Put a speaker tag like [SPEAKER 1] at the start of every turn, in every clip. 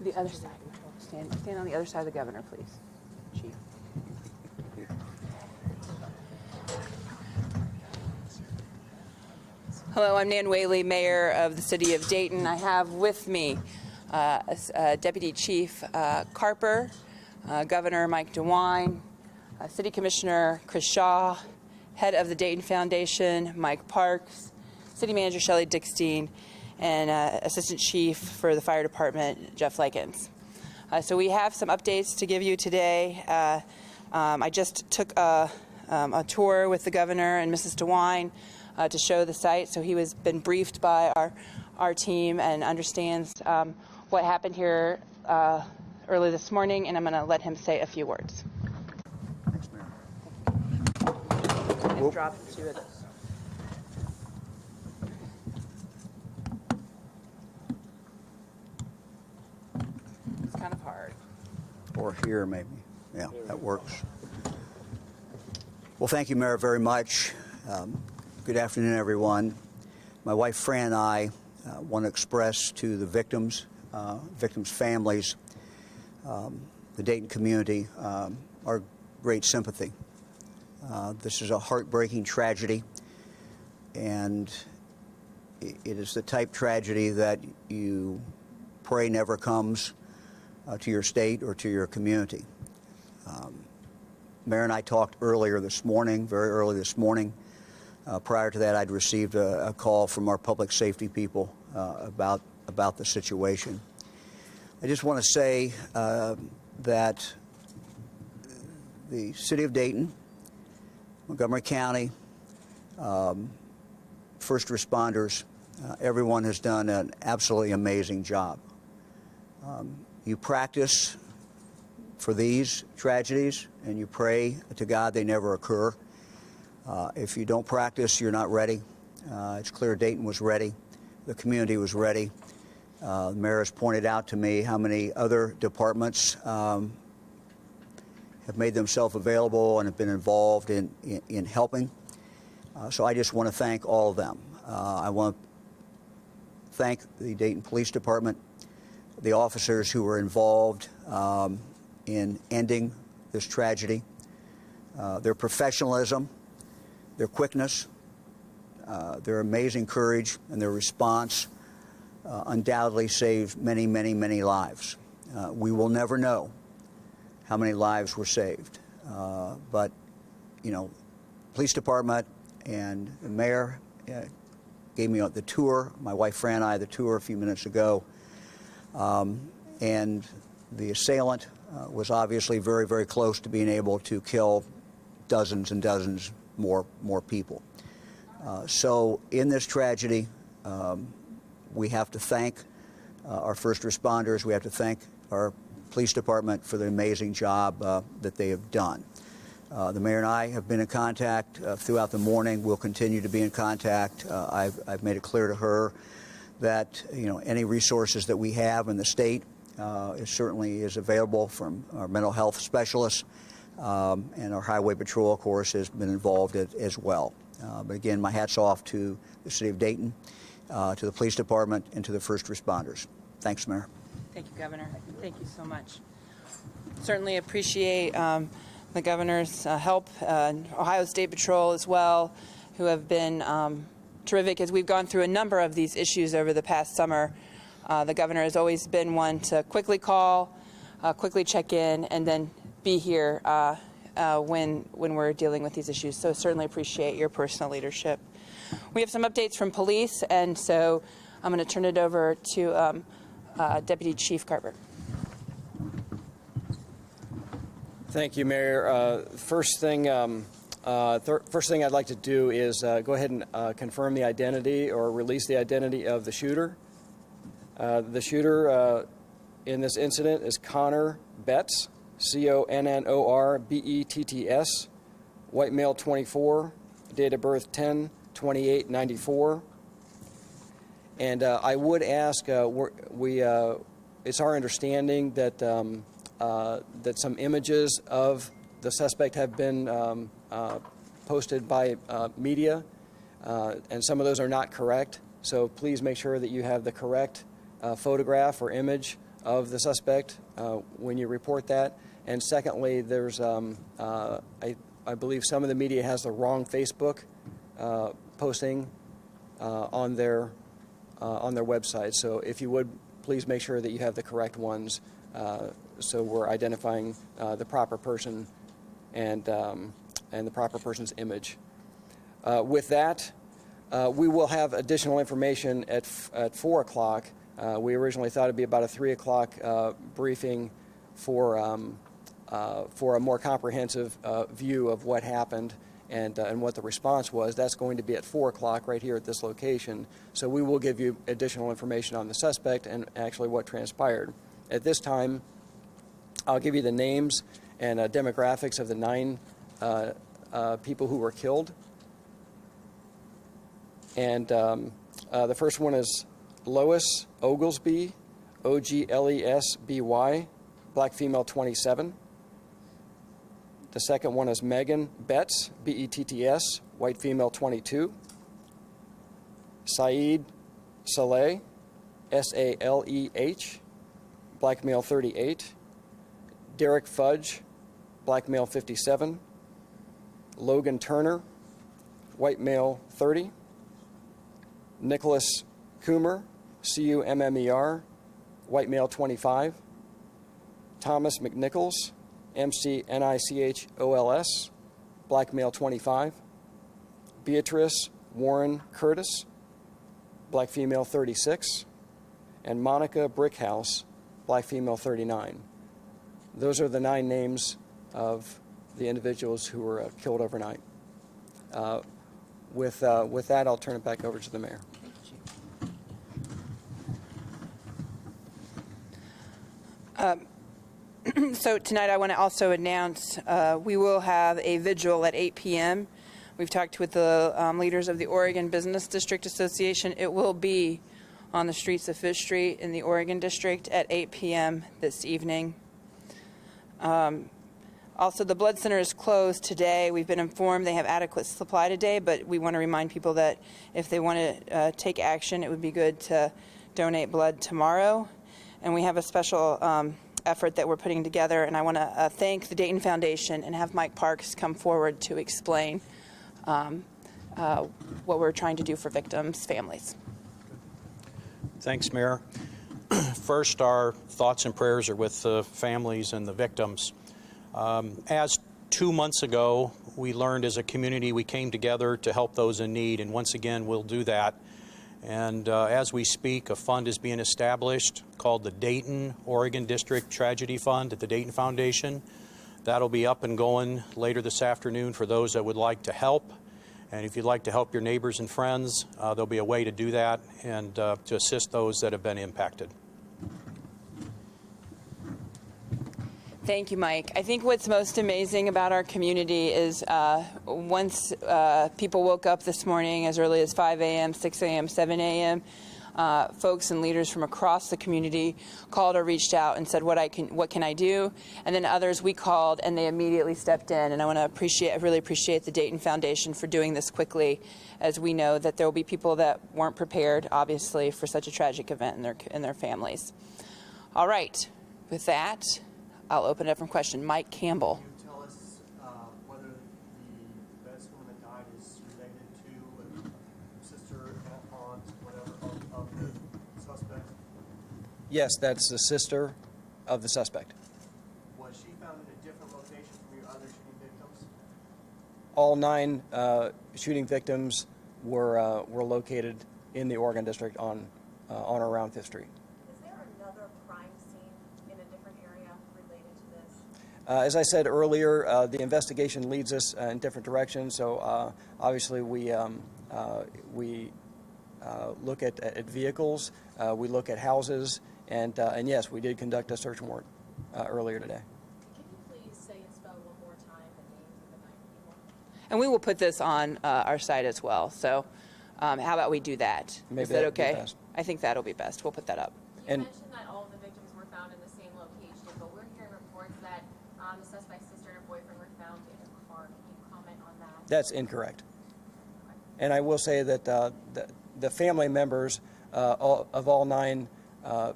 [SPEAKER 1] The other side. Stand on the other side of the governor, please, Chief. Hello, I'm Nan Whaley, Mayor of the City of Dayton. I have with me Deputy Chief Carper, Governor Mike DeWine, City Commissioner Chris Shaw, Head of the Dayton Foundation Mike Parks, City Manager Shelley Dickstein, and Assistant Chief for the Fire Department Jeff Likens. So we have some updates to give you today. I just took a tour with the Governor and Mrs. DeWine to show the site. So he was been briefed by our team and understands what happened here early this morning, and I'm going to let him say a few words.
[SPEAKER 2] Thanks, Mayor.
[SPEAKER 1] And drop to it. It's kind of hard.
[SPEAKER 2] Or here, maybe. Yeah, that works. Well, thank you, Mayor, very much. Good afternoon, everyone. My wife, Fran, and I want to express to the victims' families, the Dayton community, our great sympathy. This is a heartbreaking tragedy, and it is the type tragedy that you pray never comes to your state or to your community. Mayor and I talked earlier this morning, very early this morning. Prior to that, I'd received a call from our public safety people about the situation. I just want to say that the City of Dayton, Montgomery County, first responders, everyone has done an absolutely amazing job. You practice for these tragedies, and you pray to God they never occur. If you don't practice, you're not ready. It's clear Dayton was ready. The community was ready. The mayor has pointed out to me how many other departments have made themselves available and have been involved in helping. So I just want to thank all of them. I want to thank the Dayton Police Department, the officers who were involved in ending this tragedy, their professionalism, their quickness, their amazing courage, and their response undoubtedly saved many, many, many lives. We will never know how many lives were saved. But, you know, police department and the mayor gave me the tour. My wife, Fran, and I the tour a few minutes ago. And the assailant was obviously very, very close to being able to kill dozens and dozens more people. So in this tragedy, we have to thank our first responders. We have to thank our police department for the amazing job that they have done. The mayor and I have been in contact throughout the morning. We'll continue to be in contact. I've made it clear to her that, you know, any resources that we have in the state certainly is available from our mental health specialists, and our highway patrol, of course, has been involved as well. But again, my hat's off to the City of Dayton, to the police department, and to the first responders. Thanks, Mayor.
[SPEAKER 1] Thank you, Governor. Thank you so much. Certainly appreciate the Governor's help, Ohio State Patrol as well, who have been terrific as we've gone through a number of these issues over the past summer. The Governor has always been one to quickly call, quickly check in, and then be here when we're dealing with these issues. So certainly appreciate your personal leadership. We have some updates from police, and so I'm going to turn it over to Deputy Chief Carper.
[SPEAKER 3] Thank you, Mayor. First thing I'd like to do is go ahead and confirm the identity or release the identity of the shooter. The shooter in this incident is Connor Betts, C-O-N-N-O-R-B-E-T-T-S, white male, 24, date of birth 10/28/94. And I would ask, it's our understanding that that some images of the suspect have been posted by media, and some of those are not correct. So please make sure that you have the correct photograph or image of the suspect when you report that. And secondly, there's, I believe some of the media has the wrong Facebook posting on their website. So if you would, please make sure that you have the correct ones, so we're identifying the proper person and the proper person's image. With that, we will have additional information at 4 o'clock. We originally thought it'd be about a 3 o'clock briefing for a more comprehensive view of what happened and what the response was. That's going to be at 4 o'clock right here at this location. So we will give you additional information on the suspect and actually what transpired. At this time, I'll give you the names and demographics of the 9 people who were killed. And the first one is Lois Oglesby, Oglesby, black female, 27. The second one is Megan Betts, Betts, white female, 22. Saeed Saleh, Saleh, black male, 38. Derek Fudge, black male, 57. Logan Turner, white male, 30. Nicholas Coomer, Cummer, white male, 25. Thomas McNichols, McNichols, black male, 25. Beatrice Warren Curtis, black female, 36. And Monica Brickhouse, black female, 39. Those are the 9 names of the individuals who were killed overnight. With that, I'll turn it back over to the mayor.
[SPEAKER 1] So tonight I want to also announce we will have a vigil at 8 p.m. We've talked with the leaders of the Oregon Business District Association. It will be on the streets of Fish Street in the Oregon District at 8 p.m. this evening. Also, the blood center is closed today. We've been informed they have adequate supply today, but we want to remind people that if they want to take action, it would be good to donate blood tomorrow. And we have a special effort that we're putting together, and I want to thank the Dayton Foundation and have Mike Parks come forward to explain what we're trying to do for victims' families.
[SPEAKER 4] Thanks, Mayor. First, our thoughts and prayers are with the families and the victims. As 2 months ago, we learned as a community we came together to help those in need, and once again we'll do that. And as we speak, a fund is being established called the Dayton Oregon District Tragedy Fund at the Dayton Foundation. That'll be up and going later this afternoon for those that would like to help. And if you'd like to help your neighbors and friends, there'll be a way to do that and to assist those that have been impacted.
[SPEAKER 1] Thank you, Mike. I think what's most amazing about our community is once people woke up this morning as early as 5 a.m., 6 a.m., 7 a.m., folks and leaders from across the community called or reached out and said, what can I do? And then others we called and they immediately stepped in. And I want to really appreciate the Dayton Foundation for doing this quickly, as we know that there will be people that weren't prepared, obviously, for such a tragic event in their families. All right, with that, I'll open it up for question. Mike Campbell.
[SPEAKER 5] Can you tell us whether the best woman that died is related to a sister, aunt, whatever, of the suspect?
[SPEAKER 3] Yes, that's the sister of the suspect.
[SPEAKER 5] Was she found in a different location from your other shooting victims?
[SPEAKER 3] All 9 shooting victims were located in the Oregon District on or around 5th Street.
[SPEAKER 6] Is there another crime scene in a different area related to this?
[SPEAKER 3] As I said earlier, the investigation leads us in different directions. So obviously we look at vehicles, we look at houses, and yes, we did conduct a search warrant earlier today.
[SPEAKER 6] Can you please say and spell one more time the names of the 9 people?
[SPEAKER 1] And we will put this on our site as well. So how about we do that?
[SPEAKER 3] Maybe
[SPEAKER 1] Is that
[SPEAKER 3] that'd be
[SPEAKER 1] okay?
[SPEAKER 3] best.
[SPEAKER 1] I think that'll be best. We'll put that up.
[SPEAKER 6] You
[SPEAKER 3] And-
[SPEAKER 6] mentioned that all of the victims were found in the same location, but we're hearing reports that the suspect's sister and boyfriend were found in a car. Can you comment on that?
[SPEAKER 3] That's incorrect. And I will say that the family members of all 9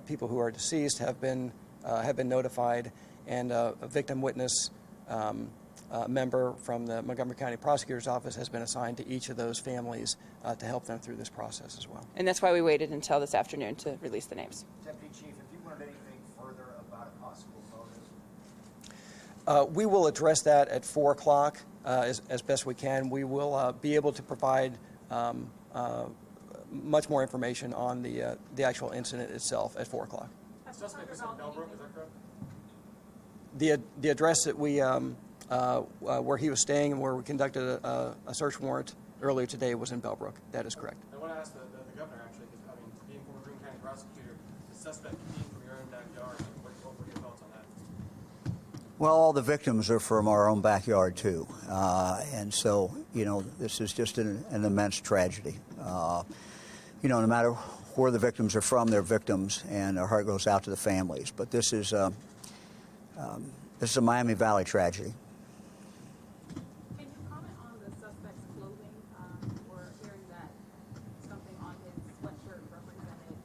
[SPEAKER 3] people who are deceased have been notified, and a victim witness member from the Montgomery County Prosecutor's Office has been assigned to each of those families to help them through this process as well.
[SPEAKER 1] And that's why we waited until this afternoon to release the names.
[SPEAKER 7] Deputy Chief, if you learned anything further about a possible motive?
[SPEAKER 3] We will address that at 4 o'clock as best we can. We will be able to provide much more information on the actual incident itself at 4 o'clock.
[SPEAKER 5] Suspect is in Bellbrook, is that correct?
[SPEAKER 3] The address that we where he was staying and where we conducted a search warrant earlier today was in Bellbrook. That is correct.
[SPEAKER 5] I want to ask the governor, actually, because, I mean, being former Greene County prosecutor, the suspect being from your own backyard, what were your thoughts on that?
[SPEAKER 2] Well, all the victims are from our own backyard, too. And so, you know, this is just an immense tragedy. You know, no matter where the victims are from, they're victims, and our heart goes out to the families. But this is a Miami Valley tragedy.
[SPEAKER 8] Can you comment on the suspect's clothing? We're hearing that something on his sweatshirt represented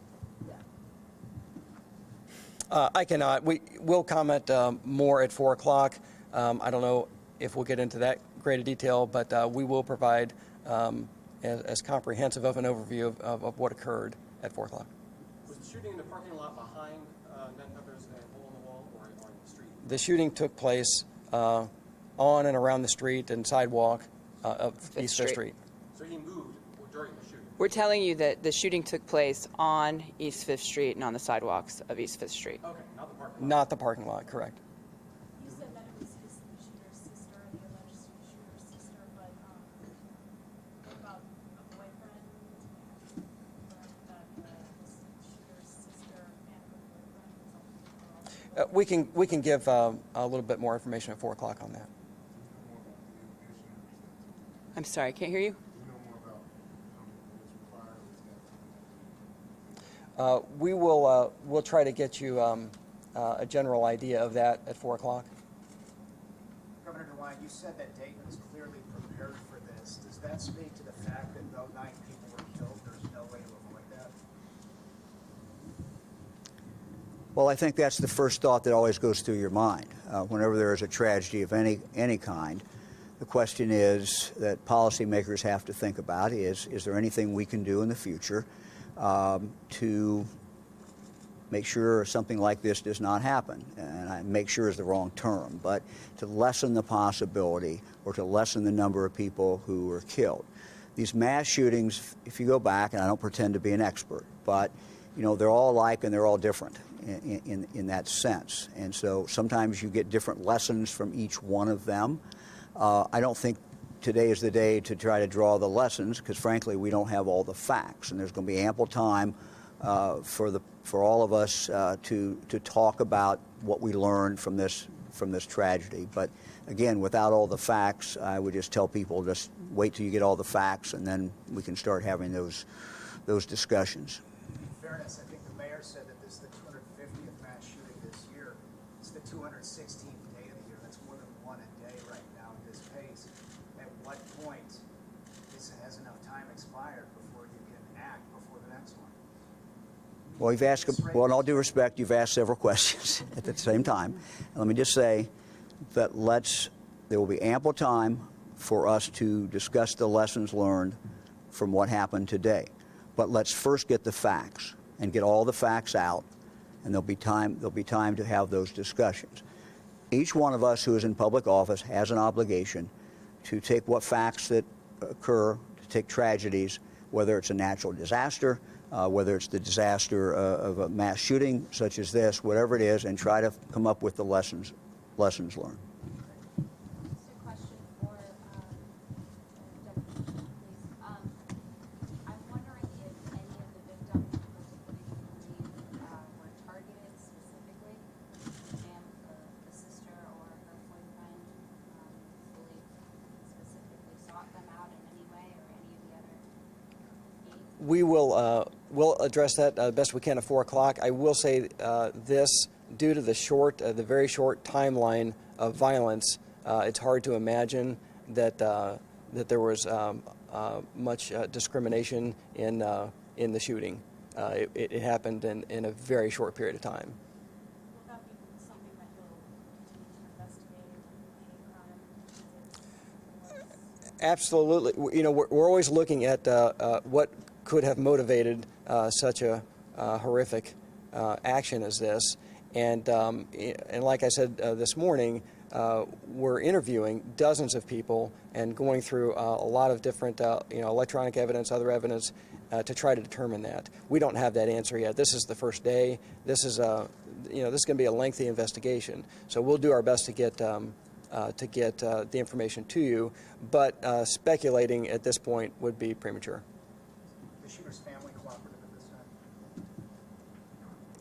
[SPEAKER 8] death.
[SPEAKER 3] I cannot. We will comment more at 4 o'clock. I don't know if we'll get into that great a detail, but we will provide as comprehensive of an overview of what occurred at 4 o'clock.
[SPEAKER 5] Was the shooting in the parking lot behind Ned Pepper's hole in the wall or on the street?
[SPEAKER 3] The shooting took place on and around the street and sidewalk of East Fifth Street.
[SPEAKER 5] So he moved during the shooting?
[SPEAKER 1] We're telling you that the shooting took place on East 5th Street and on the sidewalks of East 5th Street.
[SPEAKER 5] Okay, not the parking lot.
[SPEAKER 3] Not the parking lot, correct.
[SPEAKER 8] You said that it was the shooter's sister, the alleged shooter's sister, but what about a boyfriend? That the shooter's sister and her boyfriend?
[SPEAKER 3] We can give a little bit more information at 4 o'clock on that.
[SPEAKER 1] I'm sorry, I can't hear you.
[SPEAKER 3] We'll try to get you a general idea of that at 4 o'clock.
[SPEAKER 7] Governor DeWine, you said that Dayton was clearly prepared for this. Does that speak to the fact that though 9 people were killed, there's no way to avoid that?
[SPEAKER 2] Well, I think that's the first thought that always goes through your mind. Whenever there is a tragedy of any kind, the question is that policymakers have to think about is there anything we can do in the future to make sure something like this does not happen? And make sure is the wrong term, but to lessen the possibility or to lessen the number of people who were killed. These mass shootings, if you go back, and I don't pretend to be an expert, but you know, they're all alike and they're all different in that sense. And so sometimes you get different lessons from each one of them. I don't think today is the day to try to draw the lessons because, frankly, we don't have all the facts, and there's going to be ample time for all of us to talk about what we learned from this tragedy. But again, without all the facts, I would just tell people just wait till you get all the facts, and then we can start having those discussions.
[SPEAKER 7] In fairness, I think the mayor said that this is the 250th mass shooting this year. It's the 216th day of the year. That's more than one a day right now at this pace. At what point has enough time expired before you can act before the next one?
[SPEAKER 2] Well, you've asked, well, in all due respect, you've asked several questions at the same time. And let me just say that there will be ample time for us to discuss the lessons learned from what happened today. But let's first get the facts and get all the facts out, and there'll be time to have those discussions. Each one of us who is in public office has an obligation to take what facts that occur, to take tragedies, whether it's a natural disaster, whether it's the disaster of a mass shooting such as this, whatever it is, and try to come up with the lessons learned.
[SPEAKER 6] Just a question for Deputy Chief, please. I'm wondering if any of the victims were targeted specifically, and the sister or her boyfriend specifically sought them out in any way, or any of the other eight?
[SPEAKER 3] We will we'll address that best we can at 4 o'clock. I will say this, due to the very short timeline of violence, it's hard to imagine that there was much discrimination in the shooting. It happened in a very short period of time.
[SPEAKER 8] Will that be something that you'll continue to investigate, hate crime?
[SPEAKER 3] Absolutely. You know, we're always looking at what could have motivated such a horrific action as this. And like I said this morning, we're interviewing dozens of people and going through a lot of different, electronic evidence, other evidence, to try to determine that. We don't have that answer yet. This is the first day. This is this is going to be a lengthy investigation. So we'll do our best to get the information to you. But speculating at this point would be premature.
[SPEAKER 7] The shooter's family cooperative at this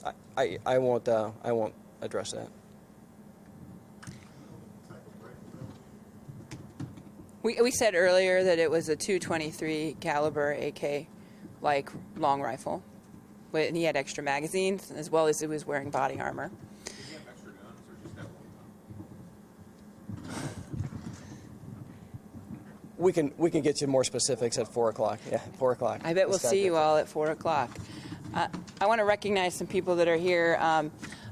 [SPEAKER 7] time?
[SPEAKER 3] I won't address that.
[SPEAKER 1] We said earlier that it was a .223 caliber AK, like long rifle, and he had extra magazines as well as he was wearing body armor.
[SPEAKER 9] Did he have extra guns or just that one gun?
[SPEAKER 3] We can get you more specifics at 4 o'clock. Yeah, 4 o'clock.
[SPEAKER 1] I bet we'll see you all at 4 o'clock. I want to recognize some people that are here.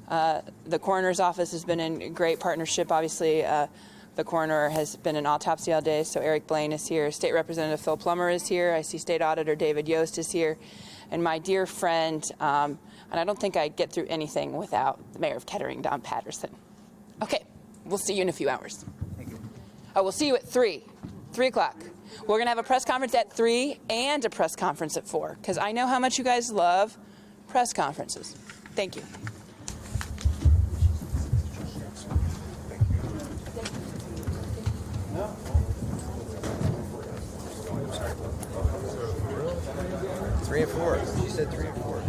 [SPEAKER 1] The coroner's office has been in great partnership. Obviously, the coroner has been in autopsy all day, so Eric Blaine is here. State Representative Phil Plummer is here. I see State Auditor David Yost is here. And my dear friend, and I don't think I'd get through anything without the Mayor of Kettering, Don Patterson. Okay, we'll see you in a few hours.
[SPEAKER 2] Thank you.
[SPEAKER 1] Oh, we'll see you at 3 o'clock. We're going to have a press conference at 3 and a press conference at 4, because I know how much you guys love press conferences. Thank you.
[SPEAKER 10] Three and four. She said 3 and 4.